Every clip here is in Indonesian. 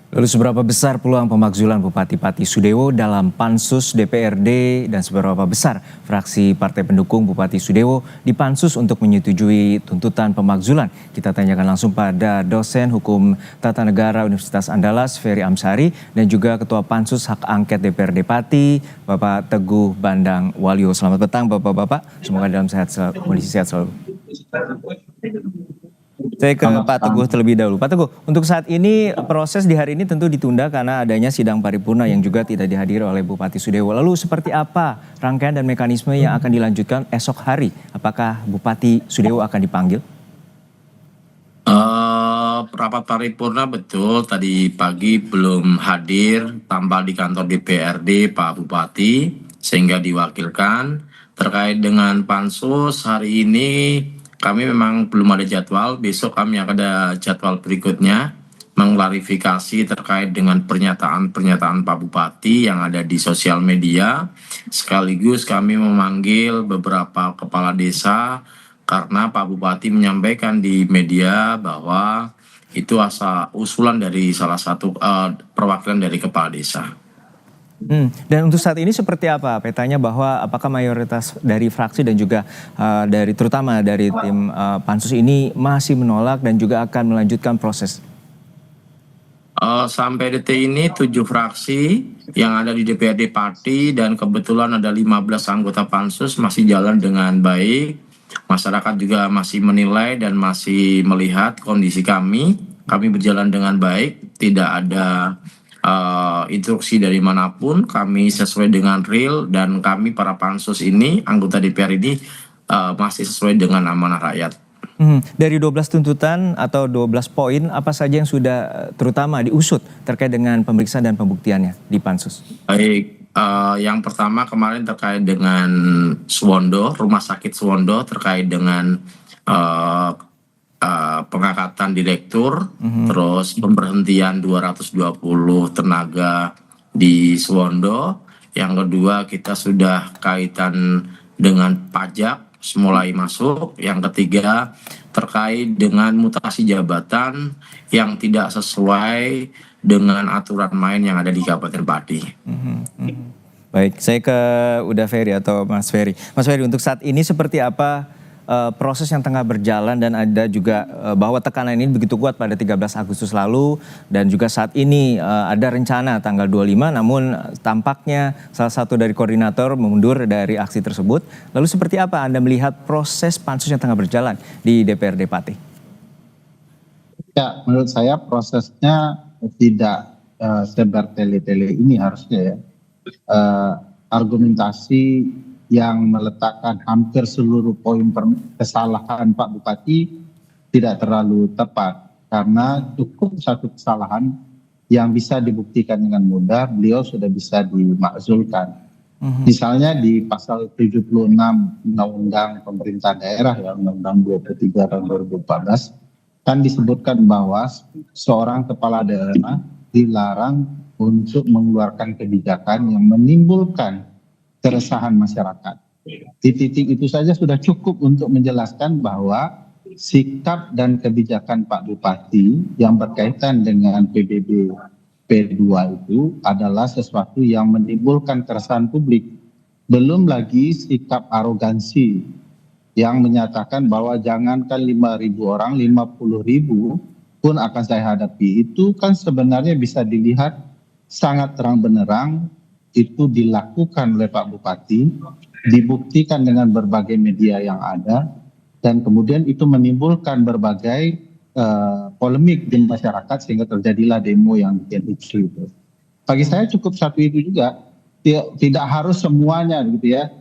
Lalu seberapa besar peluang pemakzulan Bupati Pati Sudewo dalam Pansus DPRD dan seberapa besar fraksi partai pendukung Bupati Sudewo di Pansus untuk menyetujui tuntutan pemakzulan? Kita tanyakan langsung pada dosen hukum tata negara Universitas Andalas Ferry Amsari dan juga Ketua Pansus Hak Angket DPRD Pati Bapak Teguh Bandang Walio. Selamat petang Bapak-bapak, semoga dalam kondisi sehat selalu. Saya ke Pak Teguh terlebih dahulu. Pak Teguh, untuk saat ini proses di hari ini tentu ditunda karena adanya sidang paripurna yang juga tidak dihadiri oleh Bupati Sudewo. Lalu seperti apa rangkaian dan mekanisme yang akan dilanjutkan esok hari? Apakah Bupati Sudewo akan dipanggil? Rapat paripurna betul tadi pagi belum hadir, tambah di kantor DPRD Pak Bupati sehingga diwakilkan. Terkait dengan pansus hari ini kami memang belum ada jadwal, besok kami akan ada jadwal berikutnya mengklarifikasi terkait dengan pernyataan-pernyataan Pak Bupati yang ada di sosial media. Sekaligus kami memanggil beberapa kepala desa karena Pak Bupati menyampaikan di media bahwa itu usulan dari salah satu perwakilan dari kepala desa. Dan untuk saat ini seperti apa petanya, bahwa apakah mayoritas dari fraksi dan juga terutama dari tim pansus ini masih menolak dan juga akan melanjutkan proses? Sampai detik ini 7 fraksi yang ada di DPRD Pati dan kebetulan ada 15 anggota pansus masih jalan dengan baik. Masyarakat juga masih menilai dan masih melihat kondisi kami berjalan dengan baik, tidak ada instruksi dari manapun, kami sesuai dengan real dan kami para pansus ini, anggota DPR ini masih sesuai dengan amanah rakyat. Dari 12 tuntutan atau 12 poin, apa saja yang sudah terutama diusut terkait dengan pemeriksaan dan pembuktiannya di Pansus? Baik, yang pertama kemarin terkait dengan Suwondo, Rumah Sakit Suwondo, terkait dengan pengangkatan direktur, terus pemberhentian 220 tenaga di Suwondo. Yang kedua kita sudah kaitan dengan pajak mulai masuk. Yang ketiga terkait dengan mutasi jabatan yang tidak sesuai dengan aturan main yang ada di Kabupaten Pati. Baik, saya ke Ferry atau Mas Ferry. Mas Ferry, untuk saat ini seperti apa proses yang tengah berjalan, dan ada juga bahwa tekanan ini begitu kuat pada 13 Agustus lalu dan juga saat ini ada rencana tanggal 25, namun tampaknya salah satu dari koordinator mundur dari aksi tersebut. Lalu seperti apa Anda melihat proses pansus yang tengah berjalan di DPRD Pati? Ya, menurut saya prosesnya tidak sebertele-tele ini harusnya ya. Argumentasi yang meletakkan hampir seluruh poin kesalahan Pak Bupati tidak terlalu tepat, karena cukup satu kesalahan yang bisa dibuktikan dengan mudah, beliau sudah bisa dimakzulkan. Misalnya di pasal 76 Undang-Undang Pemerintahan Daerah ya, Undang-Undang 23 tahun 2014, kan disebutkan bahwa seorang kepala daerah dilarang untuk mengeluarkan kebijakan yang menimbulkan keresahan masyarakat. Di titik itu saja sudah cukup untuk menjelaskan bahwa sikap dan kebijakan Pak Bupati yang berkaitan dengan PBB P2 itu adalah sesuatu yang menimbulkan keresahan publik. Belum lagi sikap arogansi yang menyatakan bahwa jangankan 5.000 orang, 50.000 pun akan saya hadapi. Itu kan sebenarnya bisa dilihat sangat terang benerang itu dilakukan oleh Pak Bupati, dibuktikan dengan berbagai media yang ada, dan kemudian itu menimbulkan berbagai polemik di masyarakat sehingga terjadilah demo yang bikin itu. Bagi saya cukup satu itu juga, tidak harus semuanya gitu ya.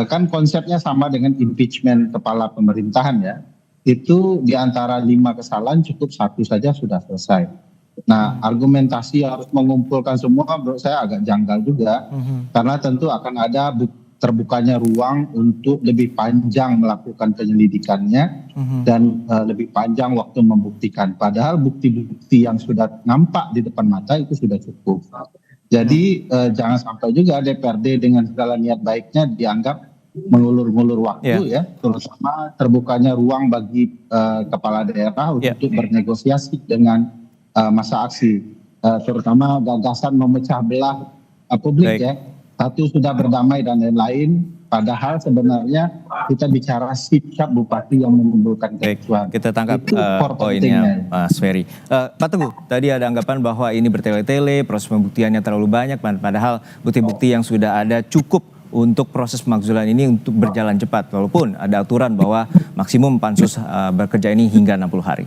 Kan konsepnya sama dengan impeachment kepala pemerintahan ya. Itu di antara 5 kesalahan cukup satu saja sudah selesai. Nah, argumentasi harus mengumpulkan semua menurut saya agak janggal juga, karena tentu akan ada terbukanya ruang untuk lebih panjang melakukan penyelidikannya dan lebih panjang waktu membuktikan. Padahal bukti-bukti yang sudah nampak di depan mata itu sudah cukup. Jadi jangan sampai juga DPRD dengan segala niat baiknya dianggap mengulur-ngulur waktu ya, terutama terbukanya ruang bagi kepala daerah untuk bernegosiasi dengan masa aksi. terutama gagasan memecah belah publik Baik. ya. Satu sudah berdamai dan lain-lain. Padahal sebenarnya kita bicara sikap bupati yang menimbulkan Baik, kerusuhan. kita tangkap Itu core pentingnya. poinnya Mas Ferry. Pak Teguh, tadi ada anggapan bahwa ini bertele-tele, proses pembuktiannya terlalu banyak, padahal bukti-bukti yang sudah ada cukup untuk proses pemakzulan ini untuk berjalan cepat. Walaupun ada aturan bahwa maksimum pansus bekerja ini hingga 60 hari.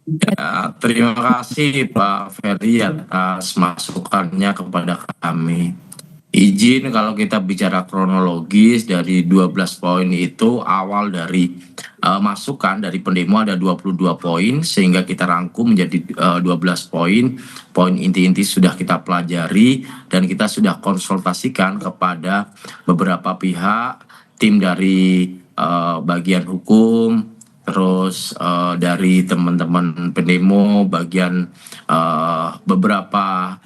Ya, terima kasih Pak Ferry atas masukannya kepada kami. Izin kalau kita bicara kronologis dari 12 poin itu awal dari masukan dari pendemo ada 22 poin sehingga kita rangkum menjadi 12 poin. Poin inti-inti sudah kita pelajari dan kita sudah konsultasikan kepada beberapa pihak, tim dari bagian hukum, terus dari teman-teman pendemo, bagian beberapa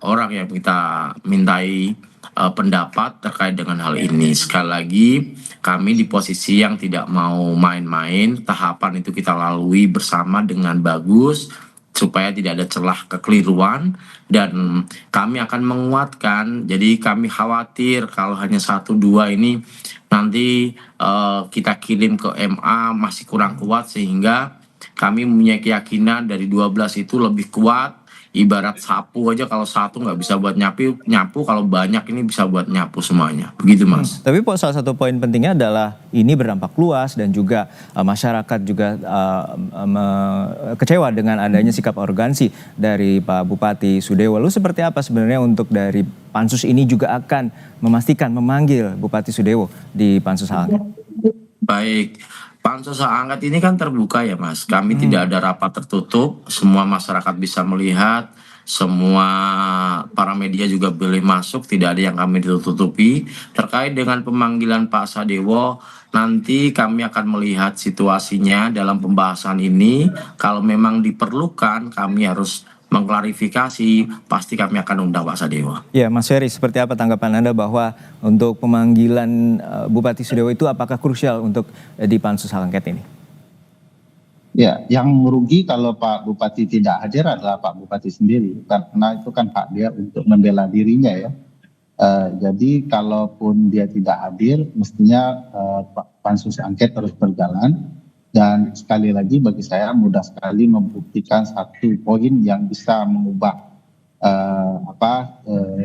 orang yang kita mintai pendapat terkait dengan hal ini. Sekali lagi, kami di posisi yang tidak mau main-main, tahapan itu kita lalui bersama dengan bagus, supaya tidak ada celah kekeliruan, dan kami akan menguatkan. Jadi kami khawatir kalau hanya 1-2 ini nanti kita kirim ke MA masih kurang kuat, sehingga kami punya keyakinan dari 12 itu lebih kuat. Ibarat sapu aja, kalau satu nggak bisa buat nyapu, kalau banyak ini bisa buat nyapu semuanya. Begitu Mas. Tapi salah satu poin pentingnya adalah ini berdampak luas dan juga masyarakat juga kecewa dengan adanya sikap arogansi dari Pak Bupati Sudewo. Lalu seperti apa sebenarnya untuk dari pansus ini juga akan memastikan memanggil Bupati Sudewo di pansus hak angket? Baik, pansus hak angket ini kan terbuka ya Mas. Kami tidak ada rapat tertutup, semua masyarakat bisa melihat, semua para media juga boleh masuk, tidak ada yang kami ditutupi. Terkait dengan pemanggilan Pak Sadewo, nanti kami akan melihat situasinya dalam pembahasan ini. Kalau memang diperlukan, kami harus mengklarifikasi, pasti kami akan undang Pak Sadewo. Ya, Mas Ferry, seperti apa tanggapan Anda bahwa untuk pemanggilan Bupati Sudewo itu apakah krusial untuk di pansus hak angket ini? Ya, yang merugi kalau Pak Bupati tidak hadir adalah Pak Bupati sendiri, karena itu kan hak dia untuk membela dirinya ya. Jadi kalaupun dia tidak hadir, mestinya pansus angket terus berjalan. Dan sekali lagi bagi saya mudah sekali membuktikan satu poin yang bisa mengubah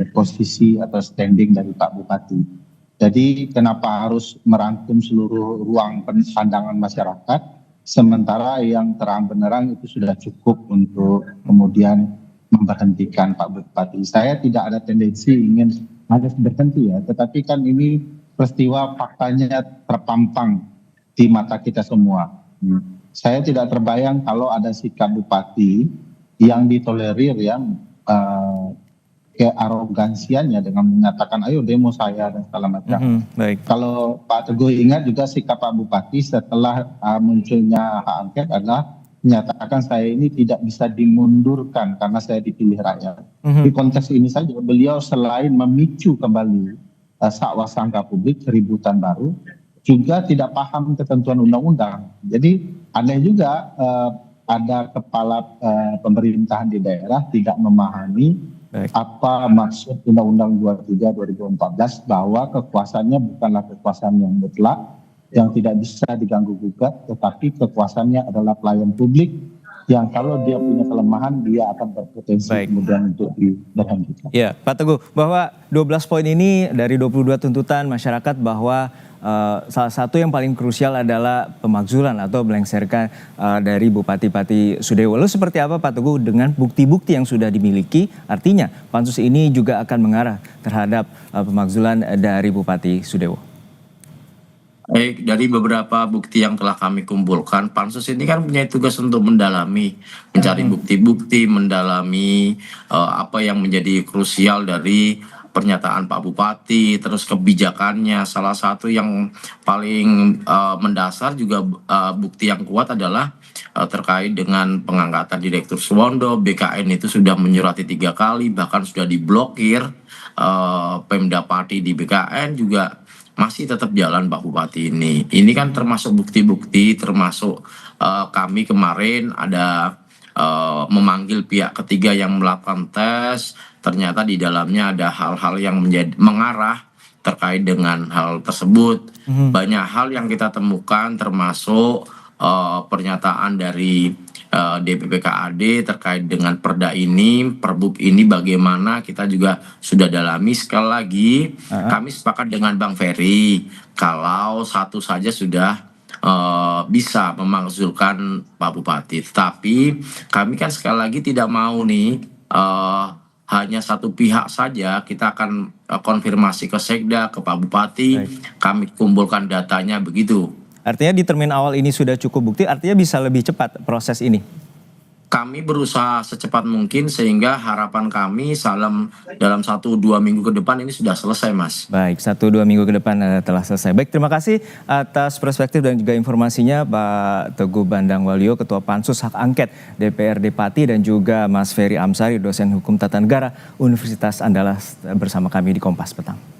posisi atau standing dari Pak Bupati. Jadi kenapa harus merangkum seluruh ruang pandangan masyarakat, sementara yang terang benderang itu sudah cukup untuk kemudian memberhentikan Pak Bupati. Saya tidak ada tendensi ingin harus berhenti ya, tetapi kan ini peristiwa faktanya terpampang di mata kita semua. Saya tidak terbayang kalau ada sikap bupati yang ditolerir yang kearogansiannya dengan menyatakan ayo demo saya dan segala macam. Baik. Kalau Pak Teguh ingat juga sikap Pak Bupati setelah munculnya hak angket adalah menyatakan saya ini tidak bisa dimundurkan karena saya dipilih rakyat. Di konteks ini saja beliau selain memicu kembali sakwasangka publik, keributan baru, juga tidak paham ketentuan undang-undang. Jadi aneh juga ada kepala pemerintahan di daerah tidak memahami apa maksud Undang-Undang 23 2014 bahwa kekuasaannya bukanlah kekuasaan yang mutlak, yang tidak bisa diganggu-gugat, tetapi kekuasaannya adalah pelayan publik yang kalau dia punya kelemahan dia akan berpotensi kemudian untuk diberhentikan. Ya, Pak Teguh, bahwa 12 poin ini dari 22 tuntutan masyarakat bahwa salah satu yang paling krusial adalah pemakzulan atau melengserkan dari Bupati Sudewo. Lalu seperti apa Pak Teguh dengan bukti-bukti yang sudah dimiliki? Artinya pansus ini juga akan mengarah terhadap pemakzulan dari Bupati Sudewo. Baik, dari beberapa bukti yang telah kami kumpulkan, pansus ini kan punya tugas untuk mendalami, mencari bukti-bukti, mendalami apa yang menjadi krusial dari pernyataan Pak Bupati, terus kebijakannya. Salah satu yang paling mendasar juga bukti yang kuat adalah terkait dengan pengangkatan Direktur Suwondo. BKN itu sudah menyurati 3 kali, bahkan sudah diblokir. Pemda Pati di BKN juga masih tetap jalan Pak Bupati ini. Ini kan termasuk bukti-bukti, termasuk kami kemarin ada memanggil pihak ketiga yang melakukan tes, ternyata di dalamnya ada hal-hal yang mengarah terkait dengan hal tersebut. Banyak hal yang kita temukan termasuk pernyataan dari DPPKAD terkait dengan perda ini, perbub ini bagaimana kita juga sudah dalami. Sekali lagi kami sepakat dengan Bang Ferry kalau satu saja sudah bisa memakzulkan Pak Bupati. Tapi kami kan sekali lagi tidak mau nih hanya satu pihak saja. Kita akan konfirmasi ke Sekda, ke Pak Bupati. Kami kumpulkan datanya begitu. Artinya di termin awal ini sudah cukup bukti, artinya bisa lebih cepat proses ini? Kami berusaha secepat mungkin sehingga harapan kami dalam 1-2 minggu ke depan ini sudah selesai, Mas. Baik, 1-2 minggu ke depan telah selesai. Baik, terima kasih atas perspektif dan juga informasinya Pak Teguh Bandang Waluyo, Ketua Pansus Hak Angket DPRD Pati, dan juga Mas Ferry Amsari, dosen hukum tata negara Universitas Andalas bersama kami di Kompas Petang.